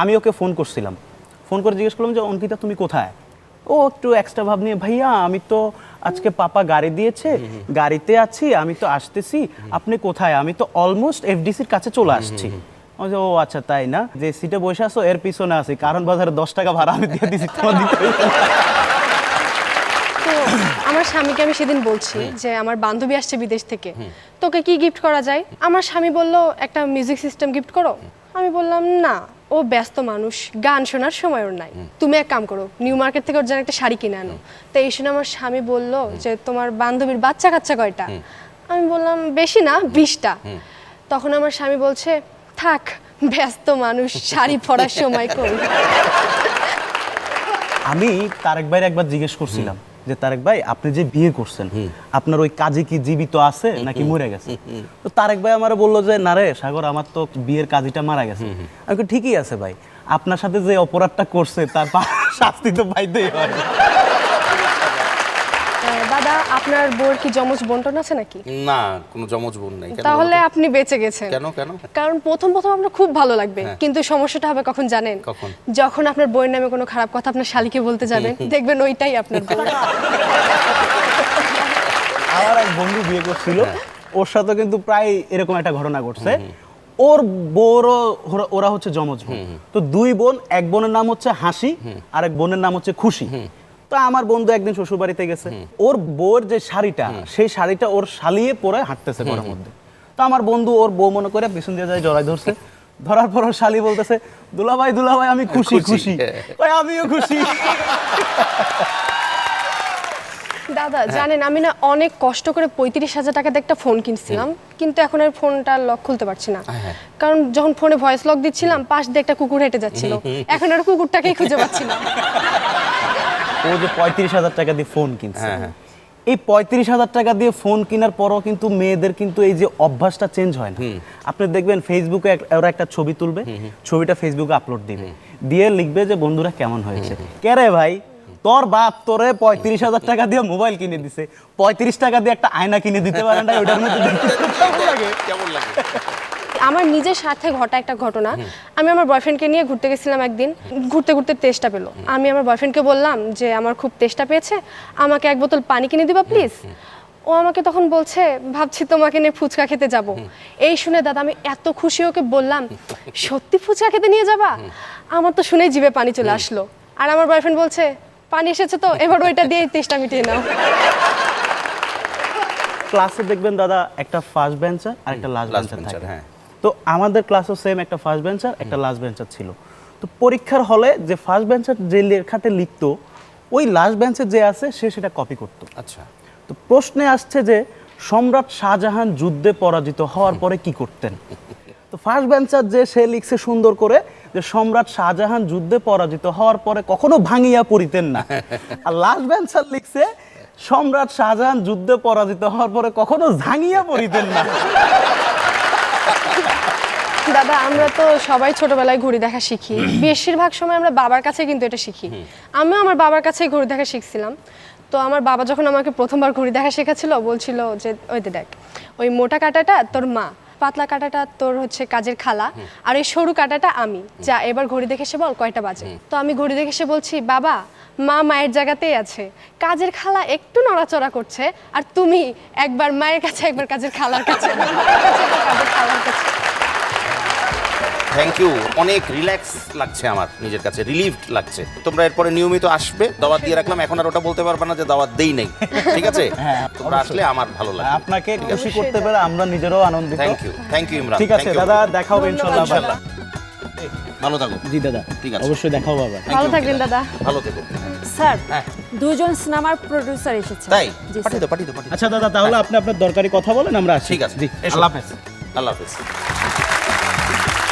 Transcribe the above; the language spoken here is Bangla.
আমি ওকে ফোন করছিলাম, ফোন করে জিজ্ঞেস করলাম যে অঙ্কিতা তুমি কোথায়। ও একটু এক্সট্রা ভাব নিয়ে, ভাইয়া আমি তো আজকে পাপা গাড়ি দিয়েছে, গাড়িতে আছি, আমি তো আসতেছি, আপনি কোথায়? আমি তো অলমোস্ট এফডিসির কাছে চলে আসছি। ও আচ্ছা তাই না, যে সিটে বসে আছো এর পিছনে আছি, কারণ বাজারে 10 টাকা ভাড়া আমি দিয়ে দিছি, তোমার দিতে হইবে না। তো আমার স্বামীকে আমি সেদিন বলছি যে আমার বান্ধবী আসছে বিদেশ থেকে, তোকে কি গিফট করা যায়? আমার স্বামী বলল একটা মিউজিক সিস্টেম গিফট করো। আমি বললাম না, ও ব্যস্ত মানুষ, গান শোনার সময় ওর নাই, তুমি এক কাম করো, নিউ মার্কেট থেকে ওর জন্য একটা শাড়ি কিনে আনো। তো এই শুনে আমার স্বামী বলল যে তোমার বান্ধবীর বাচ্চা কাচ্চা কয়টা? আমি বললাম বেশি না, 20টা। তখন আমার স্বামী বলছে থাক, ব্যস্ত মানুষ, শাড়ি পরার সময় কই। আমি তারেক ভাইয়ের একবার জিজ্ঞেস করছিলাম যে তারেক ভাই আপনি যে বিয়ে করছেন আপনার ওই কাজী কি জীবিত আছে নাকি মরে গেছে? তো তারেক ভাই আমারে বললো যে না রে সাগর, আমার তো বিয়ের কাজীটা মারা গেছে। আমি বলি, ঠিকই আছে ভাই, আপনার সাথে যে অপরাধটা করছে তার শাস্তি তো পাইতেই হয়। দাদা, আপনার বোর কি যমজ বন্টন আছে নাকি? না, কোনো যমজ বোন নাই। কেন? তাহলে আপনি বেঁচে গেছেন। কেন কেন? কারণ প্রথম আপনার খুব ভালো লাগবে, কিন্তু সমস্যাটা হবে কখন জানেন? কখন? যখন আপনার বইয়ের নামে কোনো খারাপ কথা আপনার শালীকে বলতে যাবেন, দেখবেন ওইটাই আপনার বউ। আমার এক বন্ধু বিয়ে করছিল, ওর সাথে কিন্তু প্রায় এরকম একটা ঘটনা ঘটছে। ওর বউরও ওরা হচ্ছে যমজ বোন। তো দুই বোন, এক বোনের নাম হচ্ছে হাসি আর এক বোনের নাম হচ্ছে খুশি। তো আমার বন্ধু একদিন শ্বশুর বাড়িতে গেছে, ওর বউয়ের যে শাড়িটা, সেই শাড়িটা ওর শালিয়ে পরে হাঁটতেছে ঘরের মধ্যে। তো আমার বন্ধু ওর বউ মনে করে পিছন দিয়ে যায়, জড়াই ধরছে। ধরার পর ওর শালি বলতেছে দুলাভাই দুলাভাই আমি খুশি খুশি। আমিও খুশি। দাদা জানেন, আমি না অনেক কষ্ট করে 35,000 টাকা দিয়ে একটা ফোন কিনছিলাম, কিন্তু এখন আর ফোনটার লক খুলতে পারছি না। কারণ যখন ফোনে ভয়েস লক দিচ্ছিলাম, পাশ দিয়ে একটা কুকুর হেঁটে যাচ্ছিল, এখন আর কুকুরটাকেই খুঁজে পাচ্ছি না। ও যে 35,000 টাকা দিয়ে ফোন কিনছে, এই 35,000 টাকা দিয়ে ফোন কেনার পরও কিন্তু মেয়েদের কিন্তু এই যে অভ্যাসটা চেঞ্জ হয় না। আপনি দেখবেন ফেসবুকে ওরা একটা ছবি তুলবে, ছবিটা ফেসবুকে আপলোড দিবে, দিয়ে লিখবে যে বন্ধুরা কেমন হয়েছে। কে রে ভাই, তোর বাপ তোরে 35,000 টাকা দিয়ে মোবাইল কিনে দিছে, 35 টাকা দিয়ে একটা আয়না কিনে দিতে পারে না? ওটার মধ্যে কেমন লাগে? আমার নিজের সাথে ঘটা একটা ঘটনা। আমি আমার বয়ফ্রেন্ডকে নিয়ে ঘুরতে গেছিলাম একদিন, ঘুরতে ঘুরতে তেষ্টা পেলো। আমি আমার বয়ফ্রেন্ডকে বললাম যে আমার খুব তেষ্টা পেয়েছে, আমাকে 1 বোতল পানি কিনে দিবা প্লিজ। ও আমাকে তখন বলছে ভাবছি তোমাকে নিয়ে ফুচকা খেতে যাব। এই শুনে দাদা আমি এত খুশি, ওকে বললাম সত্যি ফুচকা খেতে নিয়ে যাবা? আমার তো শুনেই জিভে পানি চলে আসলো। আর আমার বয়ফ্রেন্ড বলছে পানি এসেছে তো এবার ওইটা দিয়ে তেষ্টা মিটিয়ে নাও। ক্লাসে দেখবেন দাদা একটা ফার্স্ট বেঞ্চার আর একটা লাস্ট বেঞ্চার থাকে। হ্যাঁ। তো আমাদের ক্লাসও সেম একটা ফার্স্ট বেঞ্চার একটা লাস্ট বেঞ্চার ছিল। তো পরীক্ষার হলে যে ফার্স্ট বেঞ্চার যে লেখাটা লিখতো, ওই লাস্ট বেঞ্চে যে আছে সে সেটা কপি করতো। আচ্ছা। তো প্রশ্নে আসছে যে সম্রাট শাহজাহান যুদ্ধে পরাজিত হওয়ার পরে কি করতেন? তো ফার্স্ট বেঞ্চার যে সে লিখছে সুন্দর করে যে সম্রাট শাহজাহান যুদ্ধে পরাজিত হওয়ার পরে কখনো ভাঙিয়া পড়িতেন না। আর লাস্ট বেঞ্চার লিখছে সম্রাট শাহজাহান যুদ্ধে পরাজিত হওয়ার পরে কখনো ঝাঙিয়া পড়িতেন না। দাদা আমরা তো সবাই ছোটবেলায় ঘড়ি দেখা শিখি, বেশিরভাগ সময় আমরা বাবার কাছে কিন্তু এটা শিখি। আমিও আমার বাবার কাছেই ঘড়ি দেখা শিখছিলাম। তো আমার বাবা যখন আমাকে প্রথমবার ঘড়ি দেখা শেখাচ্ছিল, বলছিল যে ওই দেখ, ওই মোটা কাঁটাটা তোর মা, পাতলা কাঁটাটা তোর হচ্ছে কাজের খালা, আর এই সরু কাঁটাটা আমি। যা এবার ঘড়ি দেখে এসে বল কয়টা বাজে। তো আমি ঘড়ি দেখে এসে বলছি বাবা মা মায়ের জায়গাতেই আছে, কাজের খালা একটু নড়াচড়া করছে, আর তুমি একবার মায়ের কাছে একবার কাজের খালার কাছে। থ্যাংক ইউ, অনেক রিল্যাক্স লাগছে আমার নিজের কাছে, রিলিভড লাগছে। তোমরা এরপরে নিয়মিত আসবে, দাওয়াত দিয়ে রাখলাম, এখন আর ওটা বলতে পারবে না যে দাওয়াত দেই নাই, ঠিক আছে? তোমরা আসলে আমার ভালো লাগে। আপনাকে খুশি করতে পেরে আমরা নিজেরও আনন্দিত। Thank you Imran. ঠিক আছে দাদা, দেখা হবে ইনশাআল্লাহ। ভালো থাকো। জি দাদা, ঠিক আছে, অবশ্যই দেখা হবে আবার। ভালো থাকবেন দাদা। ভালো থেকো। স্যার, দুজন সিনেমার প্রোডিউসার এসেছে। তাই? জি, পাঠিয়ে স্যার। দাও, পাঠিয়ে দাও। আচ্ছা দাদা, তাহলে আপনি আপনার দরকারি কথা বলেন, আমরা আসি। ঠিক আছে, জি, এসো। আল্লাহ হাফেজ। আল্লাহ হাফেজ।